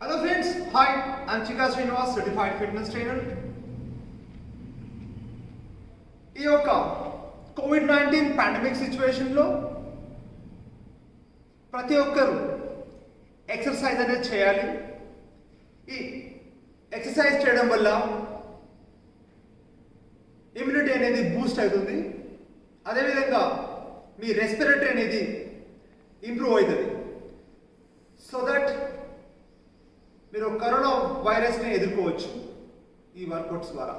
Hello friends, hi, I'm Chika Srinivas, certified fitness trainer. ఈ యొక్క COVID-19 pandemic సిచ్యువేషన్లో ప్రతి ఒక్కరు ఎక్సర్సైజ్ అనేది చేయాలి. ఈ ఎక్సర్సైజ్ చేయడం వల్ల ఇమ్యూనిటీ అనేది బూస్ట్ అవుతుంది. అదేవిధంగా మీ రెస్పిరేటరీ అనేది ఇంప్రూవ్ అవుతుంది. సో దట్ మీరు కరోనా వైరస్ని ఎదుర్కోవచ్చు ఈ వర్కౌట్స్ ద్వారా.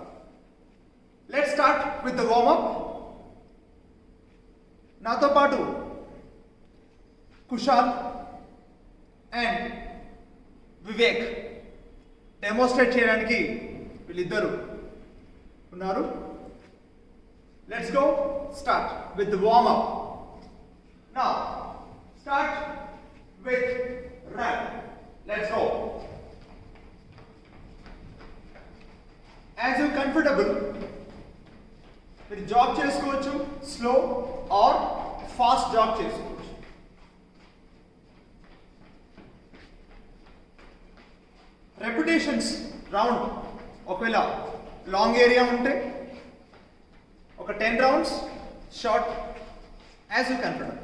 Let's start with the warmup. నాతో పాటు కుషాల్ అండ్ వివేక్ డెమోన్స్ట్రేట్ చేయడానికి వీళ్ళిద్దరు ఉన్నారు. Let's go start with the warmup. Now start with run. Let's go. As you're comfortable, మీరు జాగ్ చేసుకోవచ్చు, స్లో ఆర్ ఫాస్ట్ జాగ్ చేసుకోవచ్చు. రెపిటేషన్స్ రౌండ్ ఒకవేళ లాంగ్ ఏరియా ఉంటే ఒక 10 rounds, short as you comfortable.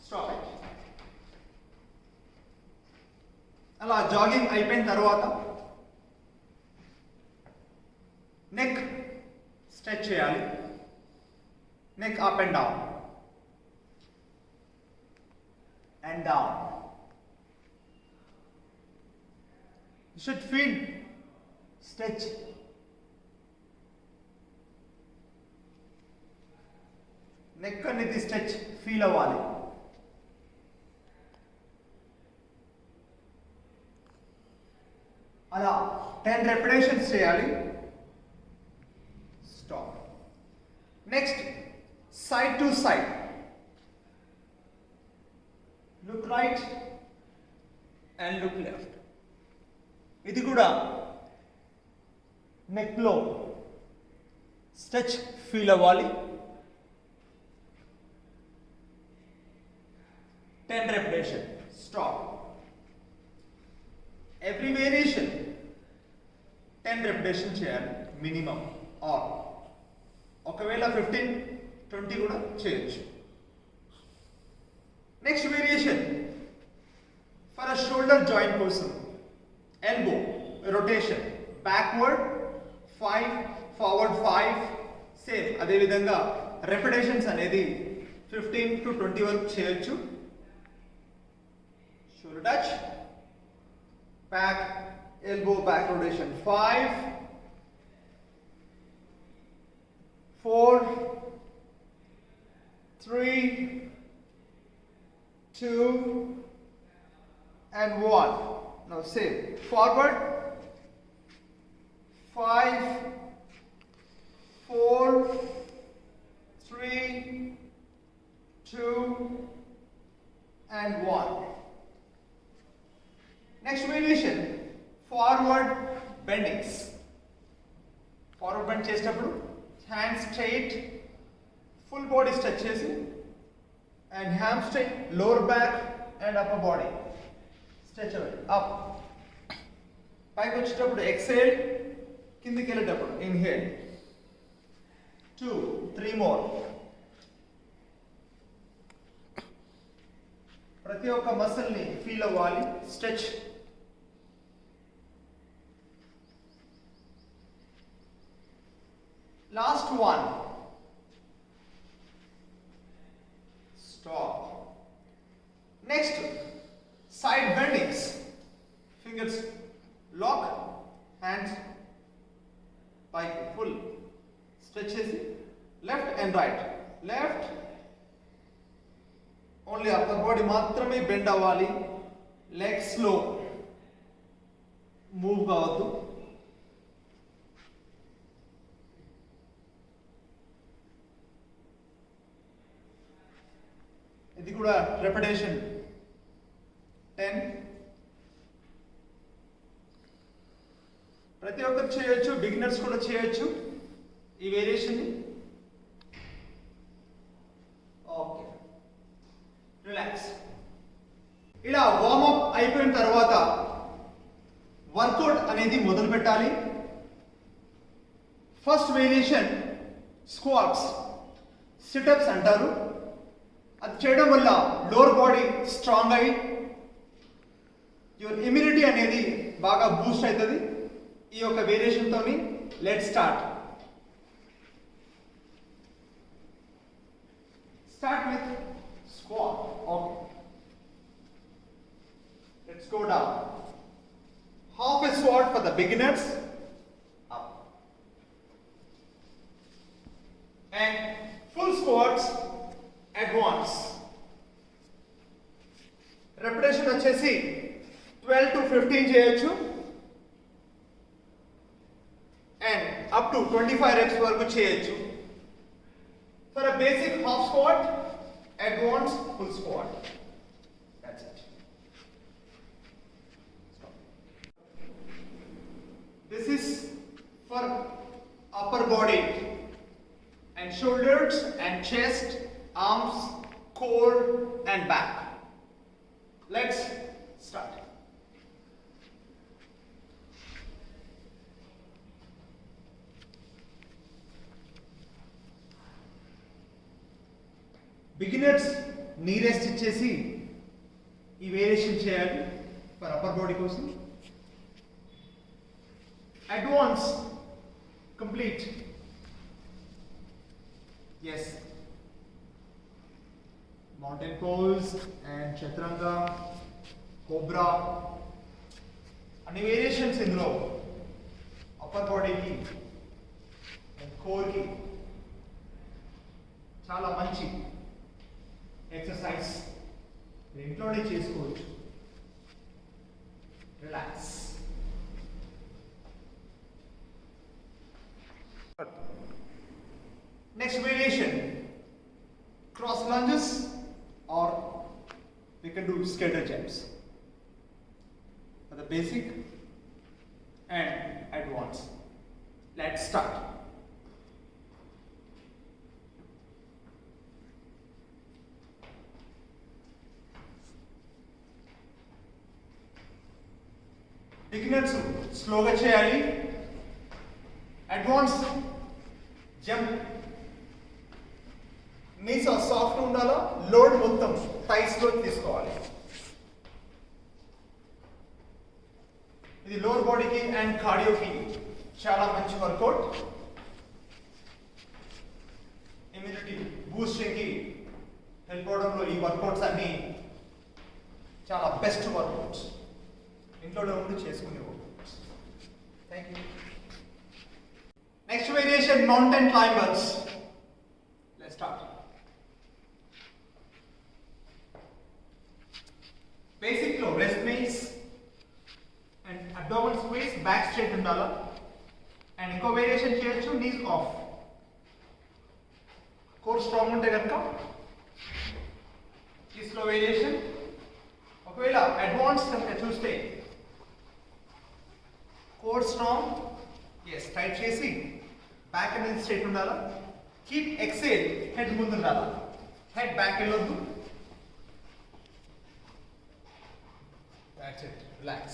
Stop it. అలా jogging అయిపోయిన తర్వాత neck stretch చేయాలి. Neck up and down and down. You should feel stretch. Neck అనేది స్ట్రెచ్ ఫీల్ అవ్వాలి. అలా 10 రెపిటేషన్స్ చేయాలి. Stop. Next, side to side. Look right and look left. ఇది కూడా నెక్ లో స్ట్రెచ్ ఫీల్ అవ్వాలి. 10 repetition. Stop. Every variation 10 repetition చేయాలి minimum. Or ఒకవేళ 15-20 కూడా చేయొచ్చు. Next variation for a shoulder joint కోసం elbow rotation, backward 5, forward 5. Same అదేవిధంగా రెపిటేషన్స్ అనేది 15 to 20 వరకు చేయొచ్చు. Shoulder touch, back, elbow, back rotation 5, 4, 3, 2, and 1. Now same. Forward 5, 4, 3, 2, and 1. Next variation, forward bendings. Forward bend చేసేటప్పుడు hand straight, full body stretch చేసి, and ham straight, lower back and upper body stretch away up. పైకి వచ్చేటప్పుడు exhale, కిందికి వెళ్ళేటప్పుడు inhale. 2, 3 more. ప్రతి ఒక్క మసిల్ని feel అవ్వాలి. Stretch. Last one. Stop. Next, side bendings. Fingers lock, hands pike full. Stretches left and right. Left. Only upper body మాత్రమే bend అవ్వాలి. Legs slow. Move కావద్దు. ఇది కూడా రెపిటేషన్ 10. ప్రతి ఒక్కరు చేయొచ్చు, బిగినర్స్ కూడా చేయొచ్చు ఈ వేరియేషన్. Okay, relax. ఇలా వార్మప్ అయిపోయిన తర్వాత వర్కౌట్ అనేది మొదలు పెట్టాలి. ఫస్ట్ వేరియేషన్ స్క్వాట్స్, సిటప్స్ అంటారు. అది చేయడం వల్ల లోవర్ బాడీ స్ట్రాంగ్ అయ్యి యువర్ ఇమ్యూనిటీ అనేది బాగా బూస్ట్ అవుతుంది. ఈ యొక్క వేరియేషన్ తోని let start. Start with squat. Okay. Let's go down. Half a squat for the beginners. Up. And full squats at once. Repetition వచ్చేసి 12 to 15 చేయొచ్చు. And up to 25 reps వరకు చేయొచ్చు. For a basic half squat, advanced full squat. That's it. Stop. This is for upper body and shoulders and chest, arms, core and back. Let's start. Beginners knee rest ఇచ్చేసి ఈ variation చేయాలి for upper body కోసం. Advance complete. Yes, mountain pose and chaturanga, cobra అన్ని variations ఇందులో upper బాడీకి and కోర్కి చాలా మంచి ఎక్సర్సైజ్. ఇంట్లోనే చేసుకోవచ్చు. Relax. Next variation cross lunges or we can do skater jumps for the basic and advanced. Let's start. Beginners స్లోగా చేయాలి. అడ్వాన్స్ జంప్ నీస్ సాఫ్ట్ ఉండాలా. లోడ్ మొత్తం థైస్ లో తీసుకోవాలి. ఇది లోవర్ బాడీకి అండ్ కార్డియోకి చాలా మంచి వర్కౌట్. ఇమ్యూనిటీ బూస్టింగ్ కి హెల్ప్ అవడంలో ఈ వర్కౌట్స్ అన్ని చాలా బెస్ట్ వర్కౌట్స్. ఇంట్లో ఉండి చేసుకునే workouts. Thank you. Next variation mountain climbers. Let's start. Basic లో rest knees and abdominal squeeze, back straight ఉండాలా. అండ్ ఇంకో వేరియేషన్ చేయొచ్చు నీస్ ఆఫ్. కోర్ స్ట్రాంగ్ ఉంటే కనుక ఈ స్లో వేరియేషన్. ఒకవేళ అడ్వాన్స్ కనుక చూస్తే కోర్ స్ట్రాంగ్, ఎస్ టైట్ చేసి బ్యాక్ అనేది స్ట్రైట్ ఉండాలా. కీప్ ఎక్సేల్, హెడ్ ముందు ఉండాలా, హెడ్ బ్యాక్ వెళ్ళొద్దు. That's it. Relax.